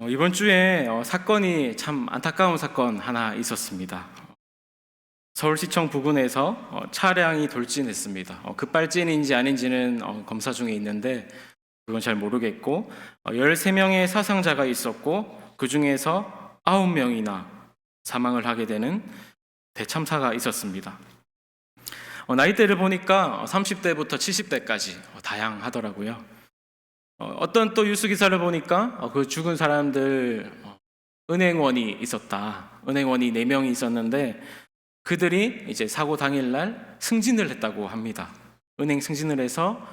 이번 주에 사건이 참 안타까운 사건 하나 있었습니다. 서울시청 부근에서 차량이 돌진했습니다. 급발진인지 아닌지는 검사 중에 있는데 그건 잘 모르겠고 13명의 사상자가 있었고 그 중에서 9명이나 사망을 하게 되는 대참사가 있었습니다. 나이대를 보니까 30대부터 70대까지 다양하더라고요. 어떤 또 뉴스 기사를 보니까 그 죽은 사람들 은행원이 있었다. 은행원이 4명이 있었는데 그들이 이제 사고 당일날 승진을 했다고 합니다. 은행 승진을 해서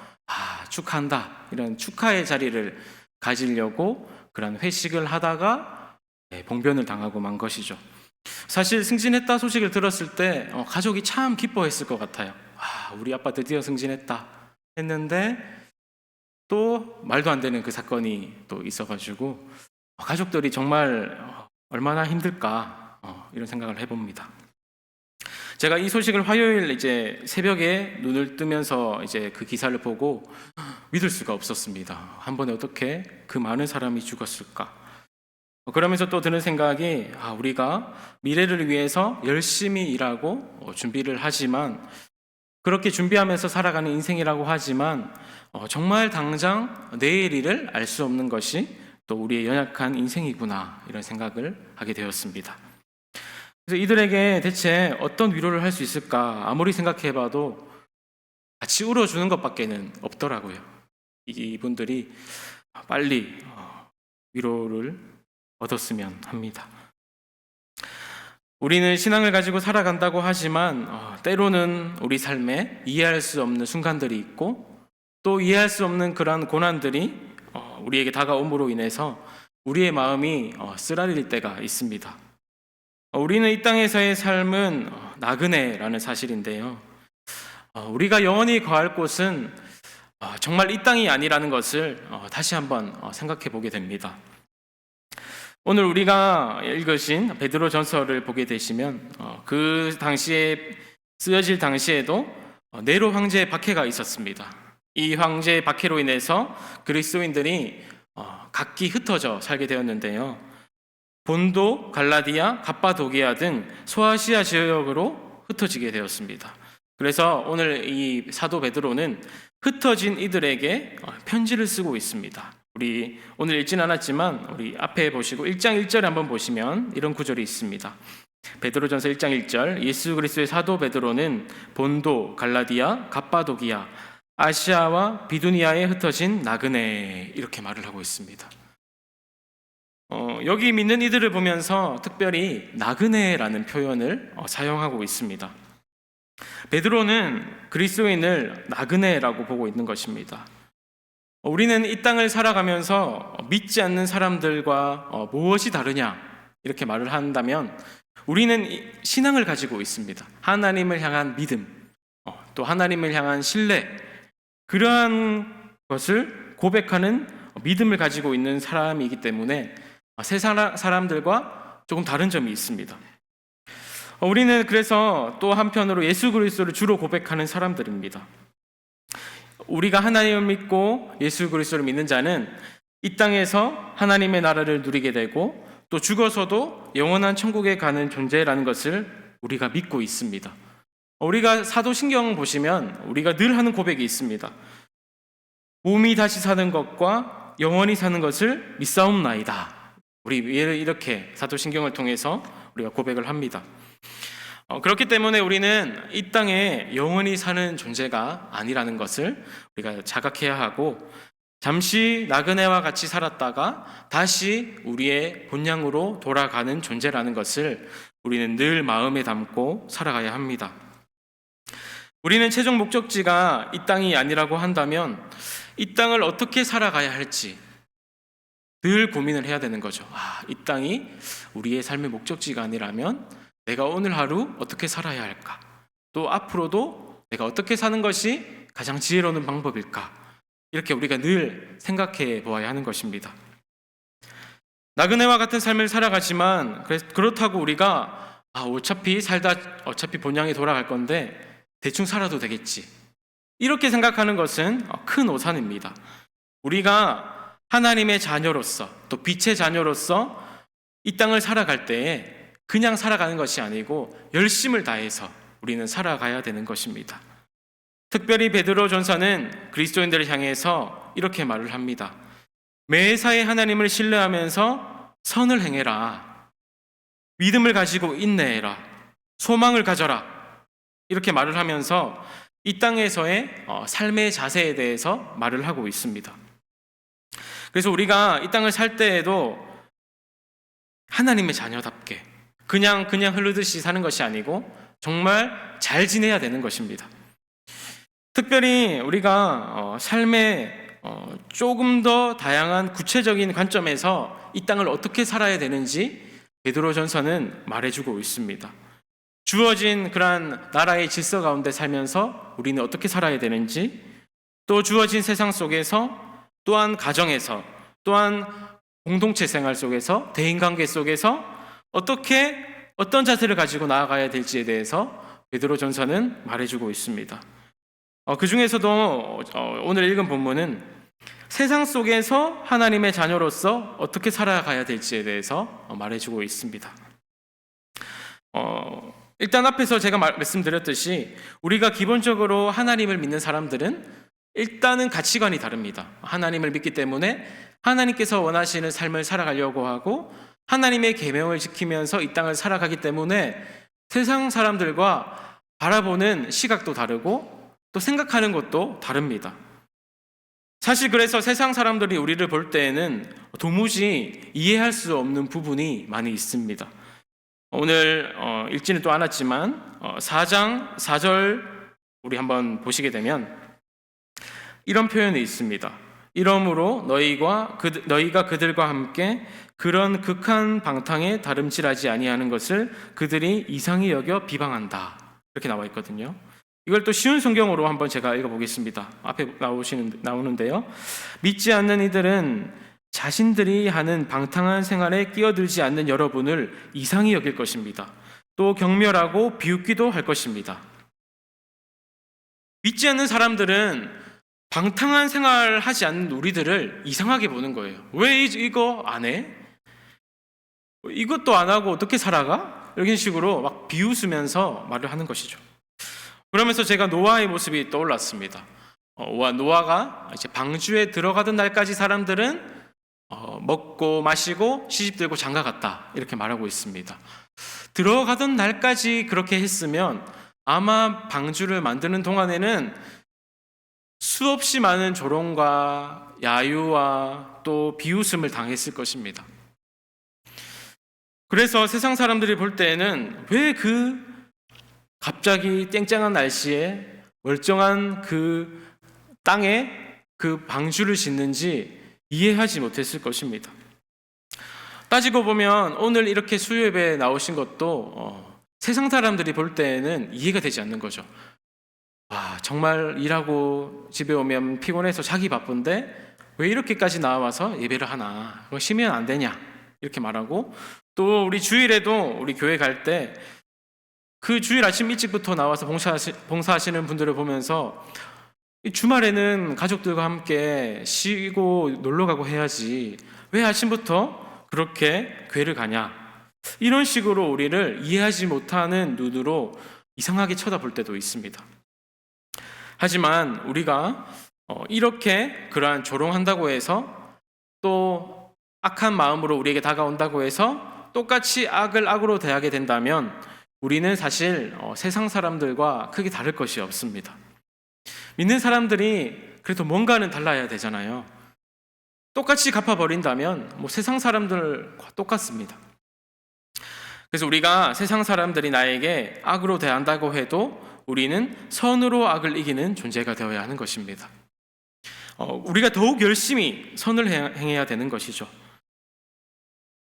축하한다 이런 축하의 자리를 가지려고 그런 회식을 하다가 봉변을 당하고 만 것이죠. 사실 승진했다 소식을 들었을 때 가족이 참 기뻐했을 것 같아요. 우리 아빠 드디어 승진했다 했는데 또 말도 안 되는 그 사건이 또 있어가지고 가족들이 정말 얼마나 힘들까 이런 생각을 해봅니다. 제가 이 소식을 화요일 이제 새벽에 눈을 뜨면서 이제 그 기사를 보고 믿을 수가 없었습니다. 한 번에 어떻게 그 많은 사람이 죽었을까? 그러면서 또 드는 생각이 우리가 미래를 위해서 열심히 일하고 준비를 하지만 그렇게 준비하면서 살아가는 인생이라고 하지만 정말 당장 내일 일을 알 수 없는 것이 또 우리의 연약한 인생이구나 이런 생각을 하게 되었습니다. 그래서 이들에게 대체 어떤 위로를 할 수 있을까 아무리 생각해봐도 같이 울어주는 것밖에는 없더라고요. 이분들이 빨리 위로를 얻었으면 합니다. 우리는 신앙을 가지고 살아간다고 하지만 때로는 우리 삶에 이해할 수 없는 순간들이 있고 또 이해할 수 없는 그러한 고난들이 우리에게 다가옴으로 인해서 우리의 마음이 쓰라릴 때가 있습니다. 우리는 이 땅에서의 삶은 나그네라는 사실인데요. 우리가 영원히 거할 곳은 정말 이 땅이 아니라는 것을 다시 한번 생각해 보게 됩니다. 오늘 우리가 읽으신 베드로 전서를 보게 되시면 그 당시에 쓰여질 당시에도 네로 황제의 박해가 있었습니다. 이 황제의 박해로 인해서 그리스도인들이 각기 흩어져 살게 되었는데요. 본도, 갈라디아, 갑바도기아 등 소아시아 지역으로 흩어지게 되었습니다. 그래서 오늘 이 사도 베드로는 흩어진 이들에게 편지를 쓰고 있습니다. 우리 오늘 읽진 않았지만 우리 앞에 보시고 1장 1절에 한번 보시면 이런 구절이 있습니다. 베드로전서 1장 1절 예수 그리스도의 사도 베드로는 본도, 갈라디아, 갑바도기아, 아시아와 비두니아에 흩어진 나그네 이렇게 말을 하고 있습니다. 여기 믿는 이들을 보면서 특별히 나그네라는 표현을 사용하고 있습니다. 베드로는 그리스도인을 나그네라고 보고 있는 것입니다. 우리는 이 땅을 살아가면서 믿지 않는 사람들과 무엇이 다르냐 이렇게 말을 한다면 우리는 신앙을 가지고 있습니다. 하나님을 향한 믿음, 또 하나님을 향한 신뢰 그러한 것을 고백하는 믿음을 가지고 있는 사람이기 때문에 세상 사람들과 조금 다른 점이 있습니다. 우리는 그래서 또 한편으로 예수 그리스도를 주로 고백하는 사람들입니다. 우리가 하나님을 믿고 예수 그리스도를 믿는 자는 이 땅에서 하나님의 나라를 누리게 되고 또 죽어서도 영원한 천국에 가는 존재라는 것을 우리가 믿고 있습니다. 우리가 사도신경 보시면 우리가 늘 하는 고백이 있습니다. 몸이 다시 사는 것과 영원히 사는 것을 믿사옵나이다. 우리 이렇게 사도신경을 통해서 우리가 고백을 합니다. 그렇기 때문에 우리는 이 땅에 영원히 사는 존재가 아니라는 것을 우리가 자각해야 하고 잠시 나그네와 같이 살았다가 다시 우리의 본향으로 돌아가는 존재라는 것을 우리는 늘 마음에 담고 살아가야 합니다. 우리는 최종 목적지가 이 땅이 아니라고 한다면 이 땅을 어떻게 살아가야 할지 늘 고민을 해야 되는 거죠. 이 땅이 우리의 삶의 목적지가 아니라면 내가 오늘 하루 어떻게 살아야 할까? 또 앞으로도 내가 어떻게 사는 것이 가장 지혜로운 방법일까? 이렇게 우리가 늘 생각해 보아야 하는 것입니다. 나그네와 같은 삶을 살아가지만 그렇다고 우리가 어차피 본향에 돌아갈 건데 대충 살아도 되겠지. 이렇게 생각하는 것은 큰 오산입니다. 우리가 하나님의 자녀로서 또 빛의 자녀로서 이 땅을 살아갈 때에 그냥 살아가는 것이 아니고 열심을 다해서 우리는 살아가야 되는 것입니다. 특별히 베드로 전서는 그리스도인들을 향해서 이렇게 말을 합니다. 매사에 하나님을 신뢰하면서 선을 행해라. 믿음을 가지고 인내해라. 소망을 가져라. 이렇게 말을 하면서 이 땅에서의 삶의 자세에 대해서 말을 하고 있습니다. 그래서 우리가 이 땅을 살 때에도 하나님의 자녀답게 그냥 흐르듯이 사는 것이 아니고 정말 잘 지내야 되는 것입니다. 특별히 우리가 삶의 조금 더 다양한 구체적인 관점에서 이 땅을 어떻게 살아야 되는지 베드로전서는 말해주고 있습니다. 주어진 그러한 나라의 질서 가운데 살면서 우리는 어떻게 살아야 되는지, 또 주어진 세상 속에서, 또한 가정에서, 또한 공동체 생활 속에서, 대인관계 속에서 어떤 자세를 가지고 나아가야 될지에 대해서 베드로전서는 말해주고 있습니다. 그 중에서도 오늘 읽은 본문은 세상 속에서 하나님의 자녀로서 어떻게 살아가야 될지에 대해서 말해주고 있습니다. 일단 앞에서 제가 말씀드렸듯이 우리가 기본적으로 하나님을 믿는 사람들은 일단은 가치관이 다릅니다. 하나님을 믿기 때문에 하나님께서 원하시는 삶을 살아가려고 하고 하나님의 계명을 지키면서 이 땅을 살아가기 때문에 세상 사람들과 바라보는 시각도 다르고 또 생각하는 것도 다릅니다. 사실 그래서 세상 사람들이 우리를 볼 때에는 도무지 이해할 수 없는 부분이 많이 있습니다. 오늘 읽지는 또 않았지만 4장 4절 우리 한번 보시게 되면 이런 표현이 있습니다. 이러므로 너희가 그들과 함께 그런 극한 방탕에 다름질하지 아니하는 것을 그들이 이상히 여겨 비방한다. 이렇게 나와 있거든요. 이걸 또 쉬운 성경으로 한번 제가 읽어보겠습니다. 앞에 나오는데요. 믿지 않는 이들은 자신들이 하는 방탕한 생활에 끼어들지 않는 여러분을 이상히 여길 것입니다. 또 경멸하고 비웃기도 할 것입니다. 믿지 않는 사람들은 방탕한 생활을 하지 않는 우리들을 이상하게 보는 거예요. 왜 이거 안 해? 이것도 안 하고 어떻게 살아가? 이런 식으로 막 비웃으면서 말을 하는 것이죠. 그러면서 제가 노아의 모습이 떠올랐습니다. 노아가 이제 방주에 들어가던 날까지 사람들은 먹고 마시고 시집들고 장가갔다 이렇게 말하고 있습니다. 들어가던 날까지 그렇게 했으면 아마 방주를 만드는 동안에는 수없이 많은 조롱과 야유와 또 비웃음을 당했을 것입니다. 그래서 세상 사람들이 볼 때에는 왜 갑자기 땡땡한 날씨에 멀쩡한 그 땅에 그 방주를 짓는지 이해하지 못했을 것입니다. 따지고 보면 오늘 이렇게 수요예배에 나오신 것도 세상 사람들이 볼 때에는 이해가 되지 않는 거죠. 정말 일하고 집에 오면 피곤해서 자기 바쁜데 왜 이렇게까지 나와서 예배를 하나? 그거 쉬면 안 되냐? 이렇게 말하고, 또 우리 주일에도 우리 교회 갈 때 그 주일 아침 일찍부터 나와서 봉사하시는 분들을 보면서 주말에는 가족들과 함께 쉬고 놀러 가고 해야지 왜 아침부터 그렇게 교회를 가냐, 이런 식으로 우리를 이해하지 못하는 눈으로 이상하게 쳐다볼 때도 있습니다. 하지만 우리가 이렇게 그러한 조롱한다고 해서 또 악한 마음으로 우리에게 다가온다고 해서 똑같이 악을 악으로 대하게 된다면 우리는 사실 세상 사람들과 크게 다를 것이 없습니다. 믿는 사람들이 그래도 뭔가는 달라야 되잖아요. 똑같이 갚아버린다면 세상 사람들과 똑같습니다. 그래서 우리가 세상 사람들이 나에게 악으로 대한다고 해도 우리는 선으로 악을 이기는 존재가 되어야 하는 것입니다. 우리가 더욱 열심히 선을 행해야 되는 것이죠.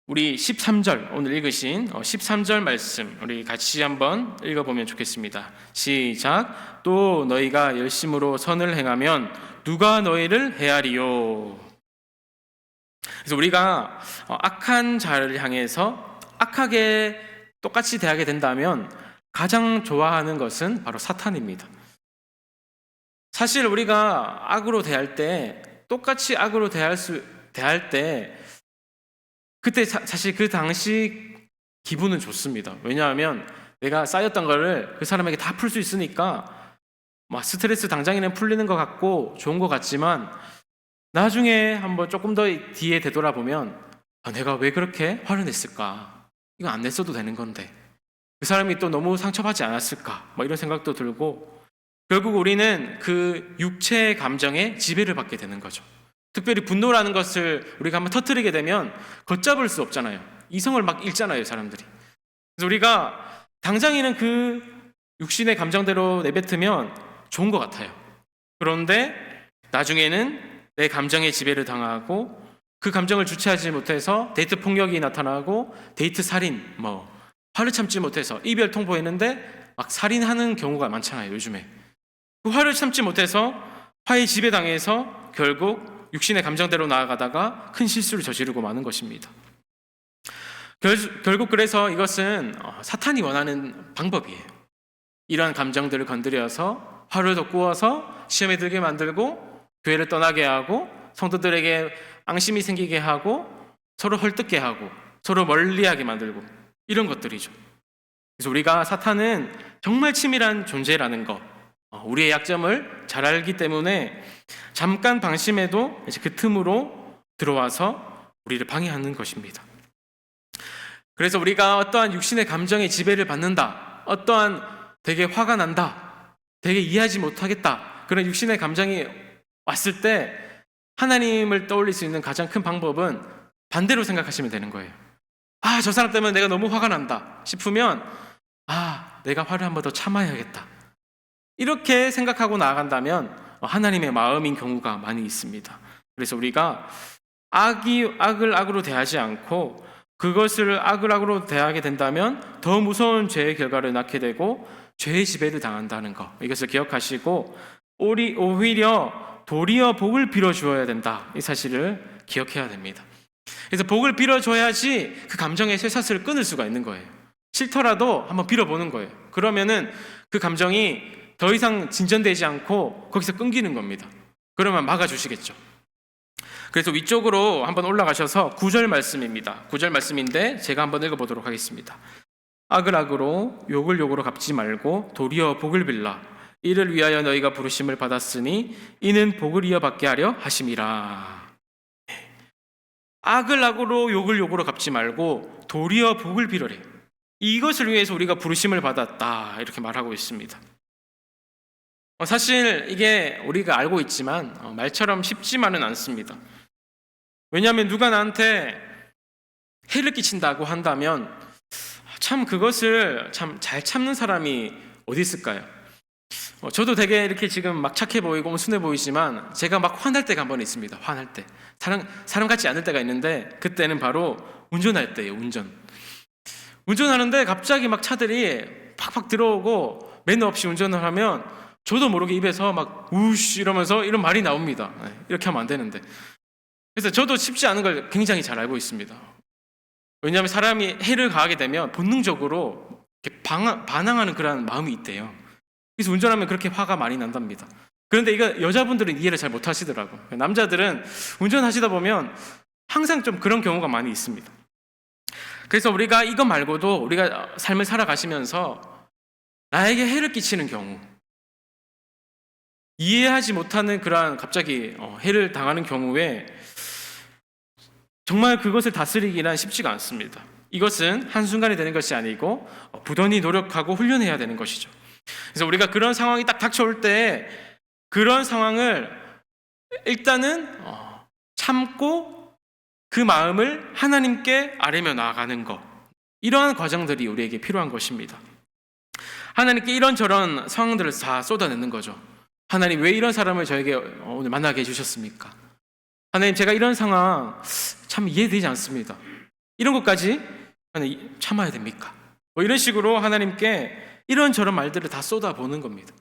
우리 13절, 오늘 읽으신 13절 말씀 우리 같이 한번 읽어보면 좋겠습니다. 시작. 또 너희가 열심으로 선을 행하면 누가 너희를 해하리요. 그래서 우리가 악한 자를 향해서 악하게 똑같이 대하게 된다면 가장 좋아하는 것은 바로 사탄입니다. 사실 우리가 악으로 대할 때 똑같이 악으로 대할 때 그때 사실 그 당시 기분은 좋습니다. 왜냐하면 내가 쌓였던 거를 그 사람에게 다 풀 수 있으니까 막 스트레스 당장에는 풀리는 것 같고 좋은 것 같지만 나중에 한번 조금 더 뒤에 되돌아보면 내가 왜 그렇게 화를 냈을까? 이거 안 냈어도 되는 건데 그 사람이 또 너무 상처받지 않았을까? 이런 생각도 들고 결국 우리는 그 육체의 감정에 지배를 받게 되는 거죠. 특별히 분노라는 것을 우리가 한번 터뜨리게 되면 걷잡을 수 없잖아요. 이성을 막 잃잖아요, 사람들이. 그래서 우리가 당장에는 그 육신의 감정대로 내뱉으면 좋은 것 같아요. 그런데 나중에는 내 감정의 지배를 당하고 그 감정을 주체하지 못해서 데이트 폭력이 나타나고 데이트 살인, 화를 참지 못해서 이별 통보했는데 막 살인하는 경우가 많잖아요, 요즘에. 그 화를 참지 못해서 화에 지배당해서 결국 육신의 감정대로 나아가다가 큰 실수를 저지르고 마는 것입니다. 결국 그래서 이것은 사탄이 원하는 방법이에요. 이러한 감정들을 건드려서 화를 돋구어서 시험에 들게 만들고 교회를 떠나게 하고 성도들에게 앙심이 생기게 하고 서로 헐뜯게 하고 서로 멀리하게 만들고 이런 것들이죠. 그래서 우리가 사탄은 정말 치밀한 존재라는 것, 우리의 약점을 잘 알기 때문에 잠깐 방심해도 이제 그 틈으로 들어와서 우리를 방해하는 것입니다. 그래서 우리가 어떠한 육신의 감정의 지배를 받는다, 어떠한 되게 화가 난다, 되게 이해하지 못하겠다, 그런 육신의 감정이 왔을 때 하나님을 떠올릴 수 있는 가장 큰 방법은 반대로 생각하시면 되는 거예요. 저 사람 때문에 내가 너무 화가 난다 싶으면 내가 화를 한 번 더 참아야겠다. 이렇게 생각하고 나아간다면 하나님의 마음인 경우가 많이 있습니다. 그래서 우리가 악을 악으로 대하지 않고 그것을 악을 악으로 대하게 된다면 더 무서운 죄의 결과를 낳게 되고 죄의 지배를 당한다는 것, 이것을 기억하시고 오히려 도리어 복을 빌어주어야 된다, 이 사실을 기억해야 됩니다. 그래서 복을 빌어줘야지 그 감정의 쇠사슬을 끊을 수가 있는 거예요. 싫더라도 한번 빌어보는 거예요. 그러면은 그 감정이 더 이상 진전되지 않고 거기서 끊기는 겁니다. 그러면 막아주시겠죠. 그래서 위쪽으로 한번 올라가셔서 9절 말씀입니다. 9절 말씀인데 제가 한번 읽어보도록 하겠습니다. 악을 악으로 욕을 욕으로 갚지 말고 도리어 복을 빌라. 이를 위하여 너희가 부르심을 받았으니 이는 복을 이어받게 하려 하심이라. 악을 악으로 욕을 욕으로 갚지 말고 도리어 복을 빌으래. 이것을 위해서 우리가 부르심을 받았다, 이렇게 말하고 있습니다. 사실 이게 우리가 알고 있지만 말처럼 쉽지만은 않습니다. 왜냐하면 누가 나한테 해를 끼친다고 한다면 참 그것을 참 잘 참는 사람이 어디 있을까요? 저도 되게 이렇게 지금 막 착해 보이고 순해 보이지만 제가 막 화날 때가 한 번 있습니다. 화날 때 사람 같지 않을 때가 있는데 그때는 바로 운전할 때예요. 운전하는데 갑자기 막 차들이 팍팍 들어오고 매너 없이 운전을 하면 저도 모르게 입에서 막 우씨 이러면서 이런 말이 나옵니다. 이렇게 하면 안 되는데. 그래서 저도 쉽지 않은 걸 굉장히 잘 알고 있습니다. 왜냐하면 사람이 해를 가하게 되면 본능적으로 이렇게 반항하는 그런 마음이 있대요. 그래서 운전하면 그렇게 화가 많이 난답니다. 그런데 이거 여자분들은 이해를 잘 못하시더라고요. 남자들은 운전하시다 보면 항상 좀 그런 경우가 많이 있습니다. 그래서 우리가 이거 말고도 우리가 삶을 살아가시면서 나에게 해를 끼치는 경우, 이해하지 못하는 그러한 갑자기 해를 당하는 경우에 정말 그것을 다스리기란 쉽지가 않습니다. 이것은 한순간에 되는 것이 아니고 부단히 노력하고 훈련해야 되는 것이죠. 그래서 우리가 그런 상황이 딱 닥쳐올 때 그런 상황을 일단은 참고 그 마음을 하나님께 아뢰며 나아가는 것, 이러한 과정들이 우리에게 필요한 것입니다. 하나님께 이런저런 상황들을 다 쏟아내는 거죠. 하나님, 왜 이런 사람을 저에게 오늘 만나게 해주셨습니까? 하나님, 제가 이런 상황 참 이해되지 않습니다. 이런 것까지 참아야 됩니까? 이런 식으로 하나님께 이런저런 말들을 다 쏟아보는 겁니다.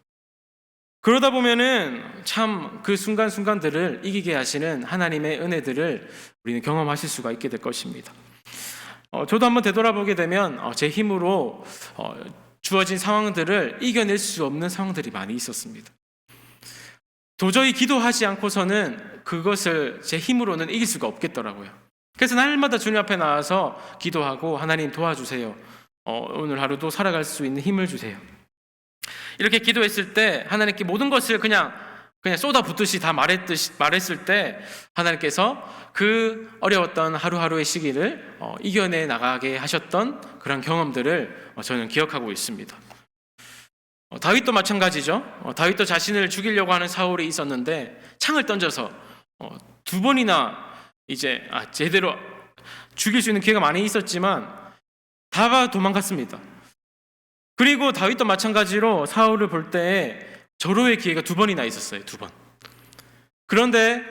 그러다 보면은 참 그 순간순간들을 이기게 하시는 하나님의 은혜들을 우리는 경험하실 수가 있게 될 것입니다. 저도 한번 되돌아보게 되면 제 힘으로 주어진 상황들을 이겨낼 수 없는 상황들이 많이 있었습니다. 도저히 기도하지 않고서는 그것을 제 힘으로는 이길 수가 없겠더라고요. 그래서 날마다 주님 앞에 나와서 기도하고 하나님 도와주세요. 오늘 하루도 살아갈 수 있는 힘을 주세요. 이렇게 기도했을 때 하나님께 모든 것을 그냥 쏟아붓듯이 다 말했을 때 하나님께서 그 어려웠던 하루하루의 시기를 이겨내 나가게 하셨던 그런 경험들을 저는 기억하고 있습니다. 다윗도 마찬가지죠. 다윗도 자신을 죽이려고 하는 사울이 있었는데 창을 던져서 두 번이나 제대로 죽일 수 있는 기회가 많이 있었지만 다 도망갔습니다. 그리고 다윗도 마찬가지로 사울을 볼 때에 절호의 기회가 두 번이나 있었어요. 두 번. 그런데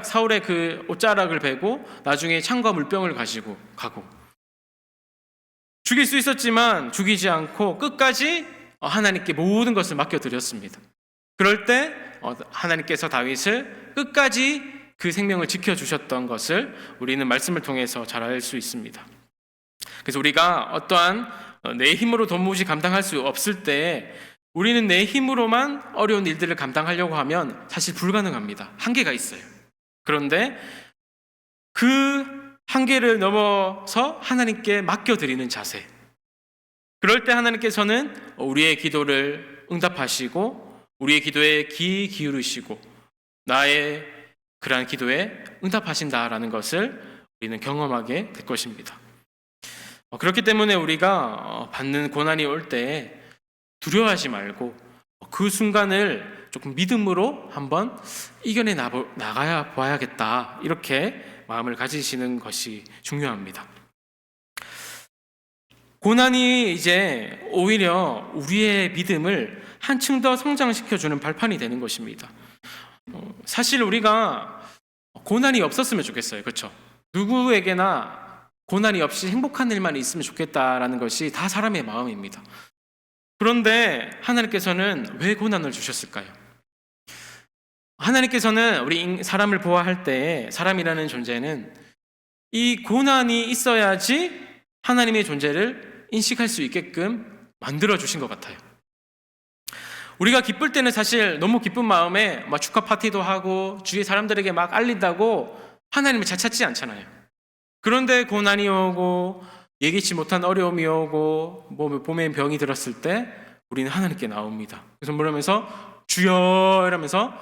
사울의 그 옷자락을 베고 나중에 창과 물병을 가지고 가고 죽일 수 있었지만 죽이지 않고 끝까지 하나님께 모든 것을 맡겨드렸습니다. 그럴 때 하나님께서 다윗을 끝까지 그 생명을 지켜주셨던 것을 우리는 말씀을 통해서 잘 알 수 있습니다. 그래서 우리가 어떠한 내 힘으로 도무지 감당할 수 없을 때 우리는 내 힘으로만 어려운 일들을 감당하려고 하면 사실 불가능합니다. 한계가 있어요. 그런데 그 한계를 넘어서 하나님께 맡겨드리는 자세, 그럴 때 하나님께서는 우리의 기도를 응답하시고 우리의 기도에 귀 기울이시고 나의 그러한 기도에 응답하신다라는 것을 우리는 경험하게 될 것입니다. 그렇기 때문에 우리가 받는 고난이 올 때 두려워하지 말고 그 순간을 조금 믿음으로 한번 이겨내 나가야 봐야겠다, 이렇게 마음을 가지시는 것이 중요합니다. 고난이 이제 오히려 우리의 믿음을 한층 더 성장시켜주는 발판이 되는 것입니다. 사실 우리가 고난이 없었으면 좋겠어요. 그렇죠? 누구에게나 고난이 없이 행복한 일만 있으면 좋겠다라는 것이 다 사람의 마음입니다. 그런데 하나님께서는 왜 고난을 주셨을까요? 하나님께서는 우리 사람을 보호할 때 사람이라는 존재는 이 고난이 있어야지 하나님의 존재를 인식할 수 있게끔 만들어 주신 것 같아요. 우리가 기쁠 때는 사실 너무 기쁜 마음에 막 축하 파티도 하고 주위 사람들에게 막 알린다고 하나님을 잘 찾지 않잖아요. 그런데 고난이 오고 예기치 못한 어려움이 오고 몸에 병이 들었을 때 우리는 하나님께 나옵니다. 그래서 뭐라면서 주여 이러면서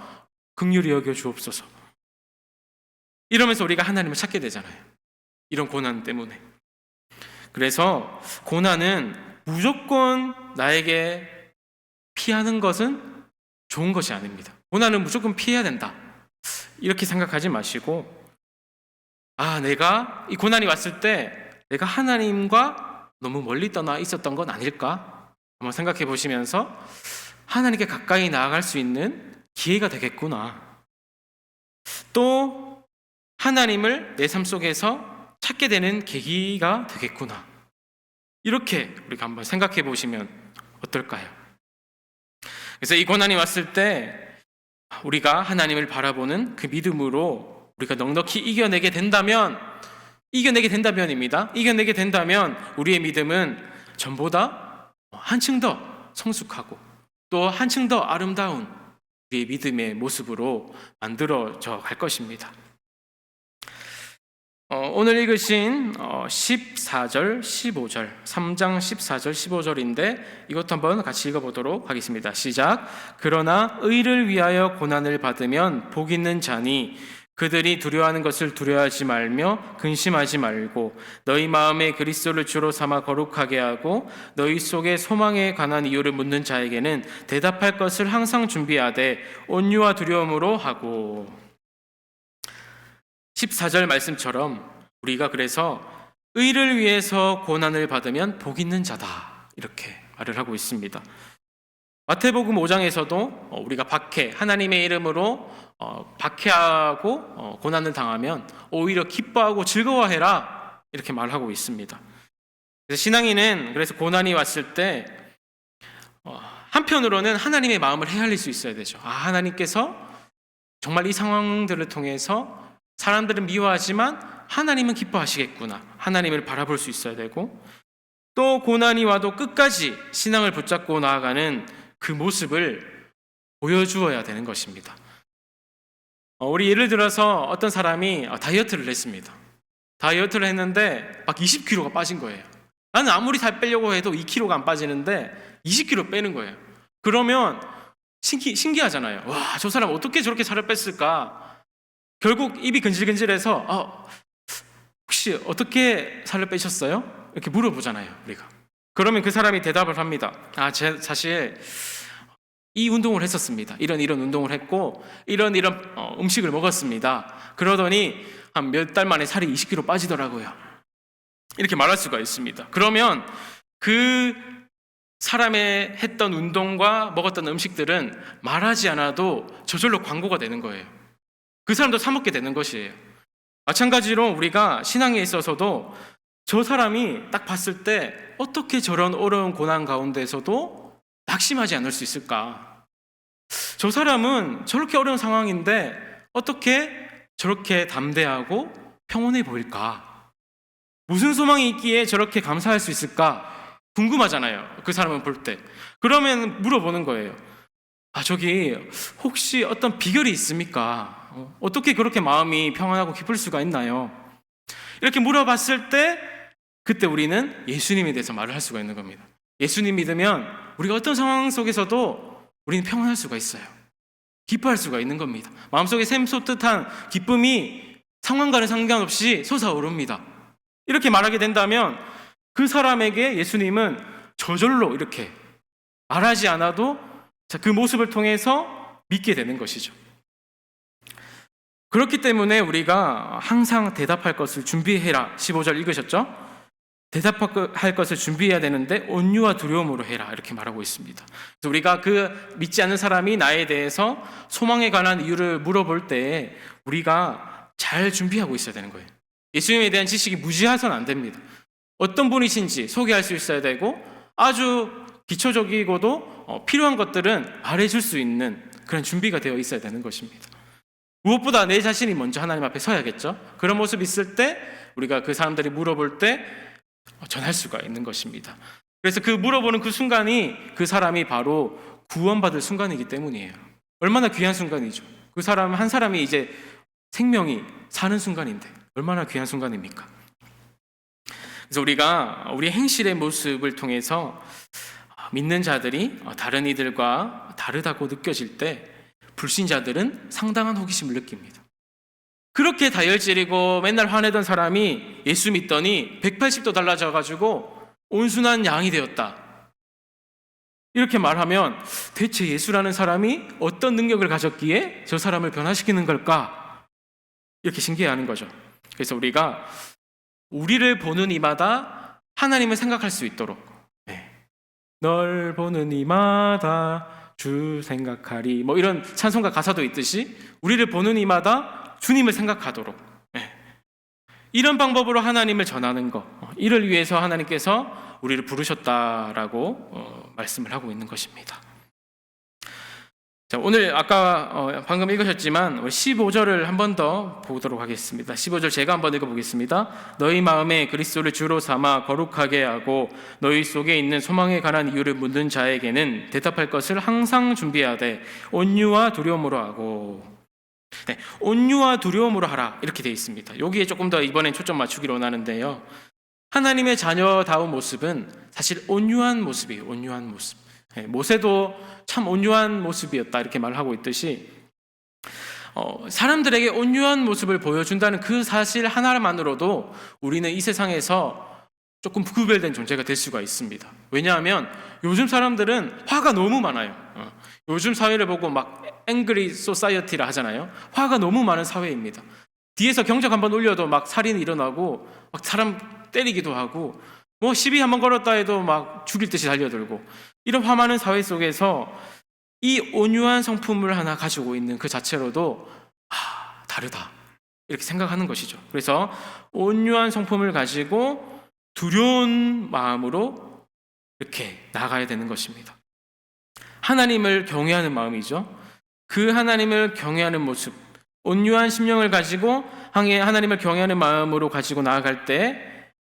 긍휼히 여겨 주옵소서 이러면서 우리가 하나님을 찾게 되잖아요. 이런 고난 때문에. 그래서 고난은 무조건 나에게 피하는 것은 좋은 것이 아닙니다. 고난은 무조건 피해야 된다, 이렇게 생각하지 마시고 내가 이 고난이 왔을 때 내가 하나님과 너무 멀리 떠나 있었던 건 아닐까? 한번 생각해 보시면서 하나님께 가까이 나아갈 수 있는 기회가 되겠구나. 또 하나님을 내 삶 속에서 찾게 되는 계기가 되겠구나. 이렇게 우리가 한번 생각해 보시면 어떨까요? 그래서 이 고난이 왔을 때 우리가 하나님을 바라보는 그 믿음으로 우리가 넉넉히 이겨내게 된다면입니다. 이겨내게 된다면 우리의 믿음은 전보다 한층 더 성숙하고 또 한층 더 아름다운 우리의 믿음의 모습으로 만들어져 갈 것입니다. 오늘 읽으신 14절, 15절, 3장 14절, 15절인데 이것도 한번 같이 읽어보도록 하겠습니다. 시작. 그러나 의를 위하여 고난을 받으면 복 있는 자니 그들이 두려워하는 것을 두려워하지 말며 근심하지 말고 너희 마음에 그리스도를 주로 삼아 거룩하게 하고 너희 속에 소망에 관한 이유를 묻는 자에게는 대답할 것을 항상 준비하되 온유와 두려움으로 하고. 14절 말씀처럼 우리가 그래서 의를 위해서 고난을 받으면 복 있는 자다, 이렇게 말을 하고 있습니다. 마태복음 5장에서도 우리가 하나님의 이름으로 박해하고 고난을 당하면 오히려 기뻐하고 즐거워해라, 이렇게 말하고 있습니다. 그래서 신앙인은 그래서 고난이 왔을 때 한편으로는 하나님의 마음을 헤아릴 수 있어야 되죠. 하나님께서 정말 이 상황들을 통해서 사람들은 미워하지만 하나님은 기뻐하시겠구나, 하나님을 바라볼 수 있어야 되고, 또 고난이 와도 끝까지 신앙을 붙잡고 나아가는 그 모습을 보여주어야 되는 것입니다. 우리 예를 들어서 어떤 사람이 다이어트를 했습니다. 다이어트를 했는데 막 20kg가 빠진 거예요. 나는 아무리 살 빼려고 해도 2kg가 안 빠지는데 20kg 빼는 거예요. 그러면 신기하잖아요. 와, 저 사람 어떻게 저렇게 살을 뺐을까? 결국 입이 근질근질해서 혹시 어떻게 살을 빼셨어요? 이렇게 물어보잖아요, 우리가. 그러면 그 사람이 대답을 합니다. 사실 이 운동을 했었습니다. 이런 운동을 했고 이런 음식을 먹었습니다. 그러더니 한 몇 달 만에 살이 20kg 빠지더라고요. 이렇게 말할 수가 있습니다. 그러면 그 사람의 했던 운동과 먹었던 음식들은 말하지 않아도 저절로 광고가 되는 거예요. 그 사람도 사 먹게 되는 것이에요. 마찬가지로 우리가 신앙에 있어서도 저 사람이 딱 봤을 때 어떻게 저런 어려운 고난 가운데서도 낙심하지 않을 수 있을까? 저 사람은 저렇게 어려운 상황인데 어떻게 저렇게 담대하고 평온해 보일까? 무슨 소망이 있기에 저렇게 감사할 수 있을까? 궁금하잖아요. 그 사람을 볼 때. 그러면 물어보는 거예요. 저기 혹시 어떤 비결이 있습니까? 어떻게 그렇게 마음이 평안하고 기쁠 수가 있나요? 이렇게 물어봤을 때 그때 우리는 예수님에 대해서 말을 할 수가 있는 겁니다. 예수님 믿으면 우리가 어떤 상황 속에서도 우리는 평안할 수가 있어요. 기뻐할 수가 있는 겁니다. 마음속에 샘솟듯한 기쁨이 상황과는 상관없이 솟아오릅니다. 이렇게 말하게 된다면 그 사람에게 예수님은 저절로 이렇게 말하지 않아도 그 모습을 통해서 믿게 되는 것이죠. 그렇기 때문에 우리가 항상 대답할 것을 준비해라. 15절 읽으셨죠? 대답할 것을 준비해야 되는데 온유와 두려움으로 해라. 이렇게 말하고 있습니다. 그래서 우리가 그 믿지 않는 사람이 나에 대해서 소망에 관한 이유를 물어볼 때 우리가 잘 준비하고 있어야 되는 거예요. 예수님에 대한 지식이 무지해서는 안 됩니다. 어떤 분이신지 소개할 수 있어야 되고 아주 기초적이고도 필요한 것들은 말해줄 수 있는 그런 준비가 되어 있어야 되는 것입니다. 무엇보다 내 자신이 먼저 하나님 앞에 서야겠죠. 그런 모습이 있을 때 우리가 그 사람들이 물어볼 때 전할 수가 있는 것입니다. 그래서 그 물어보는 그 순간이 그 사람이 바로 구원받을 순간이기 때문이에요. 얼마나 귀한 순간이죠. 그 사람 한 사람이 이제 생명이 사는 순간인데 얼마나 귀한 순간입니까? 그래서 우리가 우리 행실의 모습을 통해서 믿는 자들이 다른 이들과 다르다고 느껴질 때 불신자들은 상당한 호기심을 느낍니다. 그렇게 다혈질이고 맨날 화내던 사람이 예수 믿더니 180도 달라져가지고 온순한 양이 되었다. 이렇게 말하면 대체 예수라는 사람이 어떤 능력을 가졌기에 저 사람을 변화시키는 걸까? 이렇게 신기해하는 거죠. 그래서 우리가 우리를 보는 이마다 하나님을 생각할 수 있도록 널 보는 이마다 주 생각하리 이런 찬송가 가사도 있듯이 우리를 보는 이마다 주님을 생각하도록 이런 방법으로 하나님을 전하는 것 이를 위해서 하나님께서 우리를 부르셨다라고 말씀을 하고 있는 것입니다. 자, 오늘 아까 방금 읽으셨지만 15절을 한 번 더 보도록 하겠습니다. 15절 제가 한번 읽어보겠습니다. 너희 마음에 그리스도를 주로 삼아 거룩하게 하고 너희 속에 있는 소망에 관한 이유를 묻는 자에게는 대답할 것을 항상 준비하되 온유와 두려움으로 하고 온유와 두려움으로 하라 이렇게 되어 있습니다. 여기에 조금 더 이번엔 초점 맞추기로 원하는데요. 하나님의 자녀다운 모습은 사실 온유한 모습이에요. 온유한 모습. 모세도 참 온유한 모습이었다 이렇게 말하고 있듯이 사람들에게 온유한 모습을 보여준다는 그 사실 하나만으로도 우리는 이 세상에서 조금 구별된 존재가 될 수가 있습니다. 왜냐하면 요즘 사람들은 화가 너무 많아요. 요즘 사회를 보고 막 앵그리 소사이어티라 하잖아요. 화가 너무 많은 사회입니다. 뒤에서 경적 한번 울려도 막 살인이 일어나고 막 사람 때리기도 하고 시비 한번 걸었다 해도 막 죽일 듯이 달려들고 이런 화 많은 사회 속에서 이 온유한 성품을 하나 가지고 있는 그 자체로도 다르다 이렇게 생각하는 것이죠. 그래서 온유한 성품을 가지고 두려운 마음으로 이렇게 나아가야 되는 것입니다. 하나님을 경외하는 마음이죠. 그 하나님을 경외하는 모습, 온유한 심령을 가지고 하나님을 경외하는 마음으로 가지고 나아갈 때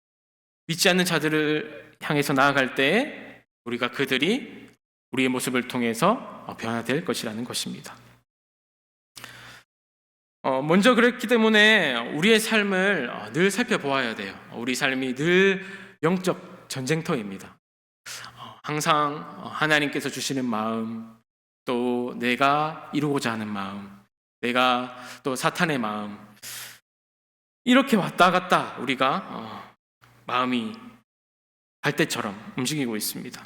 믿지 않는 자들을 향해서 나아갈 때 우리가 그들이 우리의 모습을 통해서 변화될 것이라는 것입니다. 먼저 그랬기 때문에 우리의 삶을 늘 살펴보아야 돼요. 우리 삶이 늘 영적 전쟁터입니다. 항상 하나님께서 주시는 마음, 또 내가 이루고자 하는 마음, 내가 또 사탄의 마음, 이렇게 왔다 갔다 우리가 마음이 갈대처럼 움직이고 있습니다.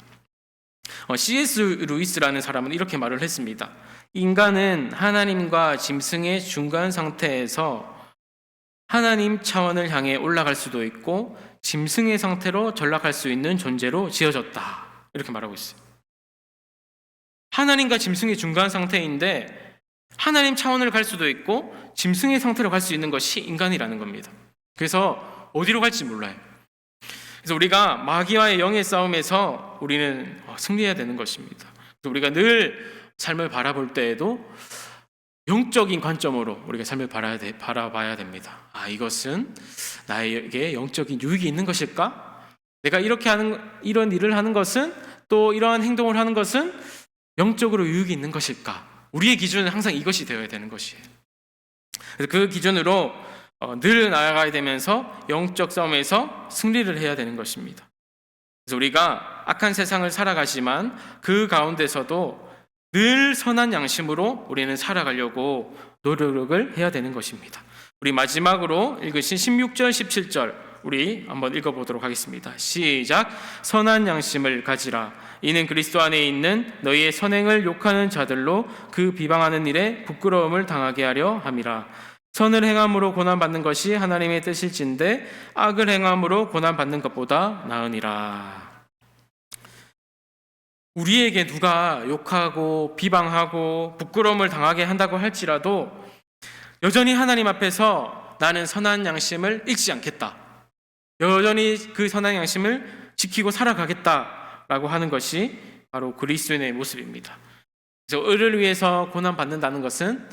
C.S. 루이스라는 사람은 이렇게 말을 했습니다. 인간은 하나님과 짐승의 중간 상태에서 하나님 차원을 향해 올라갈 수도 있고 짐승의 상태로 전락할 수 있는 존재로 지어졌다. 이렇게 말하고 있어요. 하나님과 짐승의 중간 상태인데 하나님 차원을 갈 수도 있고 짐승의 상태로 갈 수 있는 것이 인간이라는 겁니다. 그래서 어디로 갈지 몰라요. 그래서 우리가 마귀와의 영의 싸움에서 우리는 승리해야 되는 것입니다. 그래서 우리가 늘 삶을 바라볼 때에도 영적인 관점으로 우리가 삶을 바라봐야 됩니다. 이것은 나에게 영적인 유익이 있는 것일까? 내가 이런 일을 하는 것은, 또 이러한 행동을 하는 것은 영적으로 유익이 있는 것일까? 우리의 기준은 항상 이것이 되어야 되는 것이에요. 그래서 그 기준으로 늘 나아가야 되면서 영적 싸움에서 승리를 해야 되는 것입니다. 그래서 우리가 악한 세상을 살아가지만 그 가운데서도 늘 선한 양심으로 우리는 살아가려고 노력을 해야 되는 것입니다. 우리 마지막으로 읽으신 16절, 17절 우리 한번 읽어보도록 하겠습니다. 시작. 선한 양심을 가지라. 이는 그리스도 안에 있는 너희의 선행을 욕하는 자들로 그 비방하는 일에 부끄러움을 당하게 하려 함이라. 선을 행함으로 고난받는 것이 하나님의 뜻일진데 악을 행함으로 고난받는 것보다 나으니라. 우리에게 누가 욕하고 비방하고 부끄러움을 당하게 한다고 할지라도 여전히 하나님 앞에서 나는 선한 양심을 잃지 않겠다. 여전히 그 선한 양심을 지키고 살아가겠다라고 하는 것이 바로 그리스도인의 모습입니다. 그래서 의를 위해서 고난받는다는 것은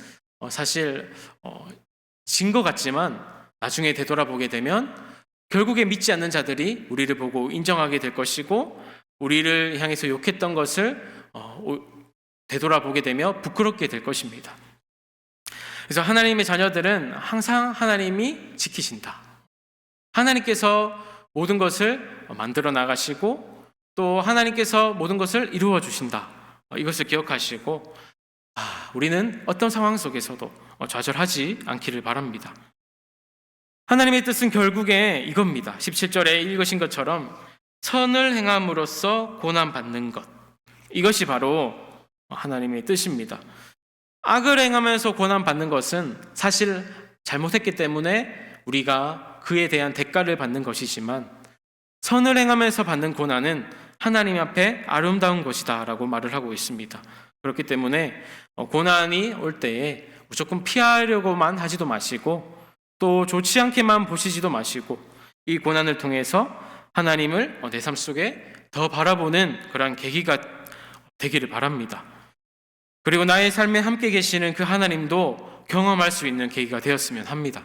사실 진 것 같지만 나중에 되돌아보게 되면 결국에 믿지 않는 자들이 우리를 보고 인정하게 될 것이고 우리를 향해서 욕했던 것을 되돌아보게 되며 부끄럽게 될 것입니다. 그래서 하나님의 자녀들은 항상 하나님이 지키신다. 하나님께서 모든 것을 만들어 나가시고 또 하나님께서 모든 것을 이루어 주신다. 이것을 기억하시고 우리는 어떤 상황 속에서도 좌절하지 않기를 바랍니다. 하나님의 뜻은 결국에 이겁니다. 17절에 읽으신 것처럼 선을 행함으로써 고난받는 것, 이것이 바로 하나님의 뜻입니다. 악을 행하면서 고난받는 것은 사실 잘못했기 때문에 우리가 그에 대한 대가를 받는 것이지만 선을 행하면서 받는 고난은 하나님 앞에 아름다운 것이다 라고 말을 하고 있습니다. 그렇기 때문에 고난이 올 때에 무조건 피하려고만 하지도 마시고 또 좋지 않게만 보시지도 마시고 이 고난을 통해서 하나님을 내 삶 속에 더 바라보는 그러한 계기가 되기를 바랍니다. 그리고 나의 삶에 함께 계시는 그 하나님도 경험할 수 있는 계기가 되었으면 합니다.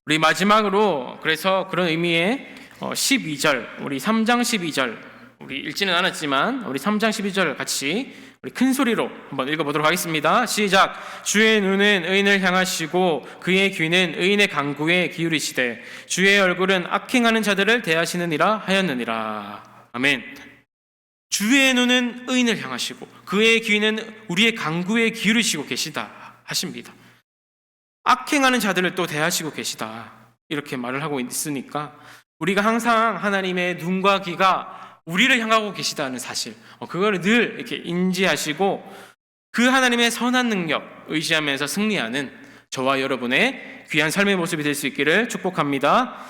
우리 마지막으로 그래서 그런 의미의 12절, 우리 3장 12절, 우리 읽지는 않았지만 우리 3장 12절 같이 우리 큰 소리로 한번 읽어보도록 하겠습니다. 시작. 주의 눈은 의인을 향하시고 그의 귀는 의인의 간구에 기울이시되 주의 얼굴은 악행하는 자들을 대하시느니라 하였느니라. 아멘. 주의 눈은 의인을 향하시고 그의 귀는 우리의 간구에 기울이시고 계시다 하십니다. 악행하는 자들을 또 대하시고 계시다 이렇게 말을 하고 있으니까 우리가 항상 하나님의 눈과 귀가 우리를 향하고 계시다는 사실, 그거를 늘 이렇게 인지하시고 그 하나님의 선한 능력 의지하면서 승리하는 저와 여러분의 귀한 삶의 모습이 될 수 있기를 축복합니다.